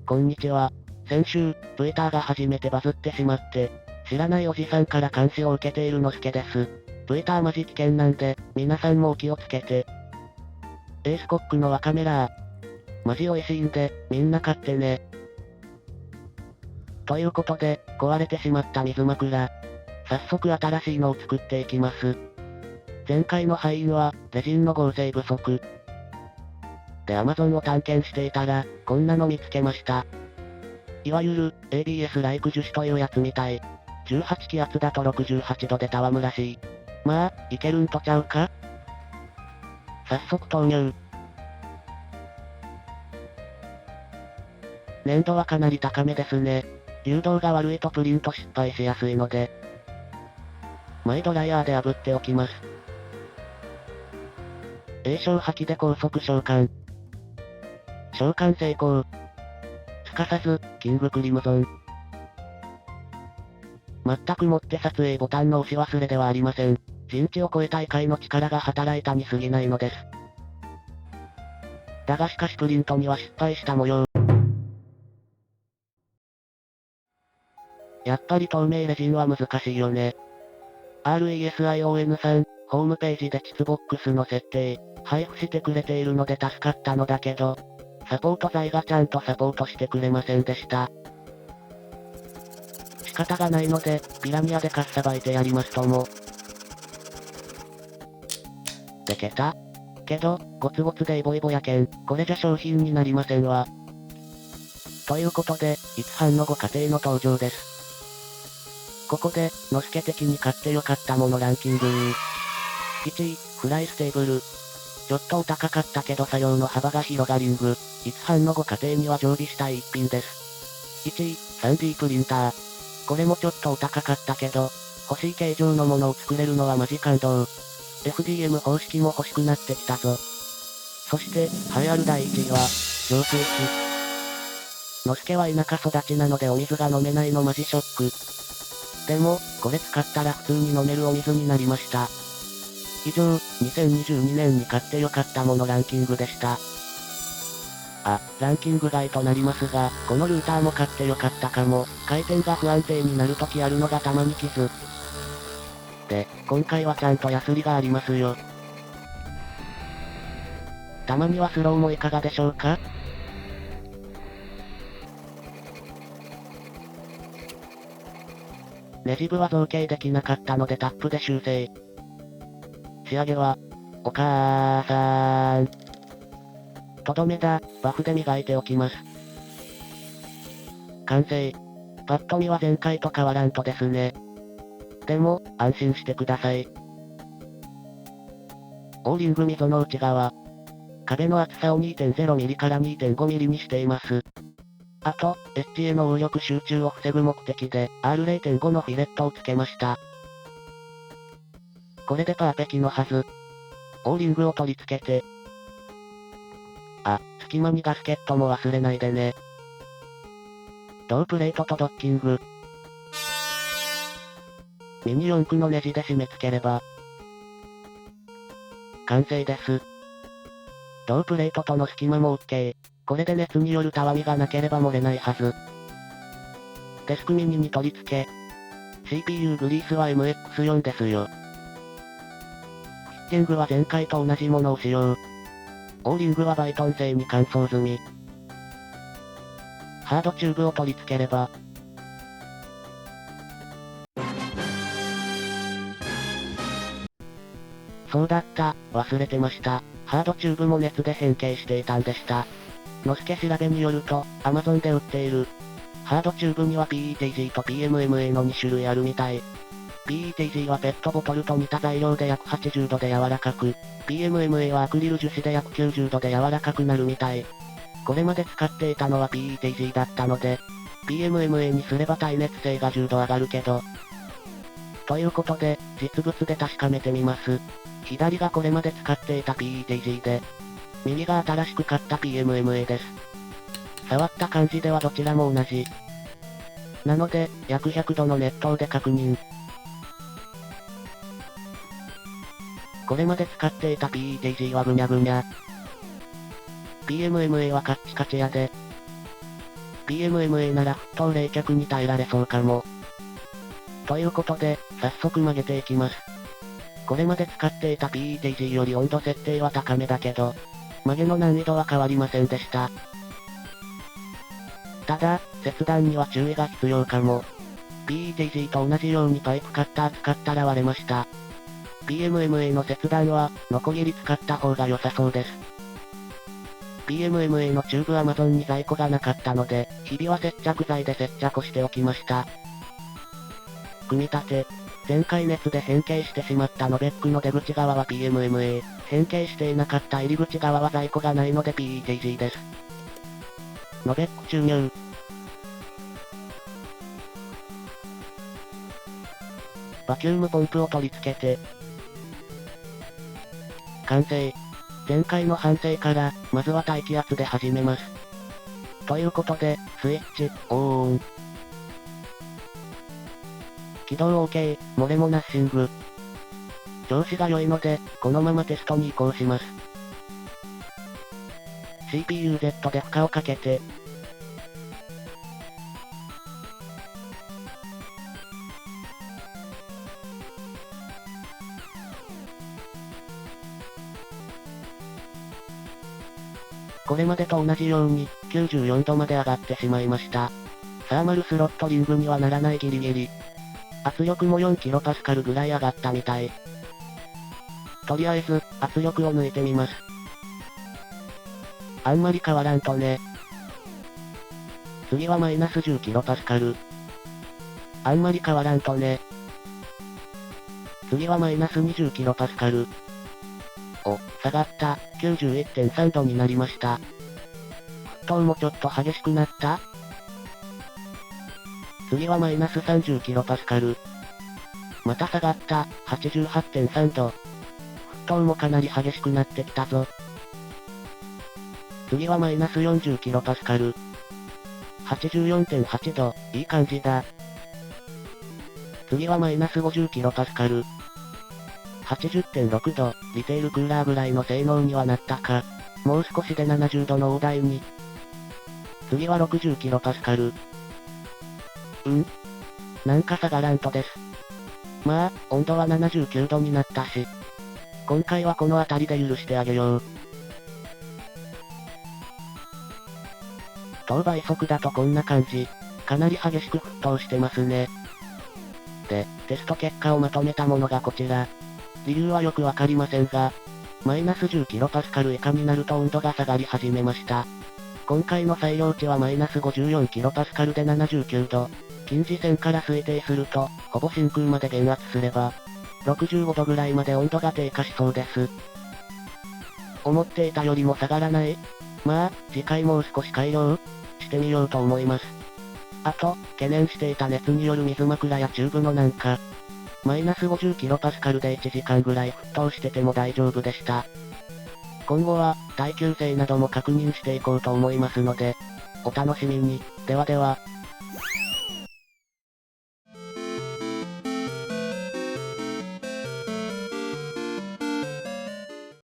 こんにちは。先週、Twitter が初めてバズってしまって、知らないおじさんから監視を受けているのすけです。Twitter マジ危険なんで、皆さんもお気をつけて。エースコックのワカメラー。マジ美味しいんで、みんな買ってね。ということで、壊れてしまった水枕。早速新しいのを作っていきます。前回の敗因は、レジンの合成不足。で Amazon を探検していたら、こんなの見つけました。いわゆる、ABS ライク樹脂というやつみたい。18気圧だと68度でたわむらしい。まあ、いけるんとちゃうか？早速投入。粘度はかなり高めですね。誘導が悪いとプリント失敗しやすいので、マイドライヤーで炙っておきます。A 消破器で高速召喚。召喚成功。すかさず、キングクリムゾン。全くもって撮影ボタンの押し忘れではありません。人知を超えた異界の力が働いたに過ぎないのです。だがしかしプリントには失敗した模様。やっぱり透明レジンは難しいよね。RESION さん、ホームページでチツボックスの設定、配布してくれているので助かったのだけど、サポート材がちゃんとサポートしてくれませんでした。仕方がないので、ピラミアでかっさばいてやりますとも。でけた？けど、ゴツゴツでイボイボやけん、これじゃ商品になりませんわ。ということで、いつはんのご家庭の登場です。ここで、のすけ的に買ってよかったものランキング。1位、フライステーブル。ちょっとお高かったけど作用の幅が広がリング。いつはんのご家庭には常備したい一品です。1位、3D プリンター。これもちょっとお高かったけど、欲しい形状のものを作れるのはマジ感動。FDM 方式も欲しくなってきたぞ。そして、栄えある第1位は、浄水器。のすけは田舎育ちなのでお水が飲めないのマジショック。でも、これ使ったら普通に飲めるお水になりました。以上、2022年に買ってよかったものランキングでした。ランキング外となりますが、このルーターも買ってよかったかも。回転が不安定になるときあるのがたまに傷。で、今回はちゃんとヤスリがありますよ。たまにはスローもいかがでしょうか？ネジ部は造形できなかったのでタップで修正。仕上げは、お母さん。とどめだ、バフで磨いておきます。完成。パッと見は前回と変わらんとですね。でも、安心してください。オーリング溝の内側。壁の厚さを 2.0mm から 2.5mm にしています。あと、エッジへの応力集中を防ぐ目的で、R0.5 のフィレットをつけました。これでパーペキのはず。オーリングを取り付けて。隙間にガスケットも忘れないでね。銅プレートとドッキング。ミニ四駆のネジで締め付ければ、完成です。銅プレートとの隙間も OK。これで熱によるたわみがなければ漏れないはず。デスクミニに取り付け。CPU グリースは MX4 ですよ。フィッティングは前回と同じものを使用。オーリングはバイトン製に乾燥済み。ハードチューブを取り付ければ。そうだった、忘れてました。ハードチューブも熱で変形していたんでした。のすけ調べによると、Amazon で売っている。ハードチューブには PETG と PMMA の2種類あるみたい。PETG はペットボトルと似た材料で約80度で柔らかく、PMMA はアクリル樹脂で約90度で柔らかくなるみたい。これまで使っていたのは PETG だったので、PMMA にすれば耐熱性が10度上がるけど。ということで、実物で確かめてみます。左がこれまで使っていた PETG で、右が新しく買った PMMA です。触った感じではどちらも同じ。なので、約100度の熱湯で確認。これまで使っていた PETG はぐにゃぐにゃ。PMMA はカッチカチやで。PMMA なら沸騰冷却に耐えられそうかも。ということで、早速曲げていきます。これまで使っていた PETG より温度設定は高めだけど、曲げの難易度は変わりませんでした。ただ、切断には注意が必要かも。PETG と同じようにパイプカッター使ったら割れました。PMMA の切断は、ノコギリ使った方が良さそうです。PMMA のチューブ Amazon に在庫がなかったので、日々は接着剤で接着しておきました。組み立て。前回熱で変形してしまったノベックの出口側は PMMA、変形していなかった入り口側は在庫がないので PETG です。ノベック注入。バキュームポンプを取り付けて、完成。前回の反省から、まずは大気圧で始めます。ということで、スイッチ、オン。起動 OK、漏れもナッシング。調子が良いので、このままテストに移行します。CPU-Z で負荷をかけて、これまでと同じように、94度まで上がってしまいました。サーマルスロットリングにはならないギリギリ。圧力も 4kPa ぐらい上がったみたい。とりあえず、圧力を抜いてみます。あんまり変わらんとね。次はマイナス 10kPa。あんまり変わらんとね。次はマイナス 20kPa。お、下がった、91.3 度になりました。沸騰もちょっと激しくなった？次はマイナス 30kPa。また下がった、88.3 度。沸騰もかなり激しくなってきたぞ。次はマイナス 40kPa。84.8 度、いい感じだ。次はマイナス 50kPa。80.6 度、リテールクーラーぐらいの性能にはなったか。もう少しで70度の大台に。次は 60kPa。なんか下がらんとです。まあ、温度は79度になったし。今回はこの辺りで許してあげよう。等倍速だとこんな感じ。かなり激しく沸騰してますね。で、テスト結果をまとめたものがこちら。理由はよくわかりませんが、マイナス 10kPa 以下になると温度が下がり始めました。今回の最量値はマイナス 54kPa で79度。近似線から推定すると、ほぼ真空まで減圧すれば、65度ぐらいまで温度が低下しそうです。思っていたよりも下がらない？まあ、次回もう少し改良してみようと思います。あと、懸念していた熱による水枕やチューブのなんか、マイナス 50kPa で1時間ぐらい沸騰してても大丈夫でした。今後は、耐久性なども確認していこうと思いますので、お楽しみに。ではでは。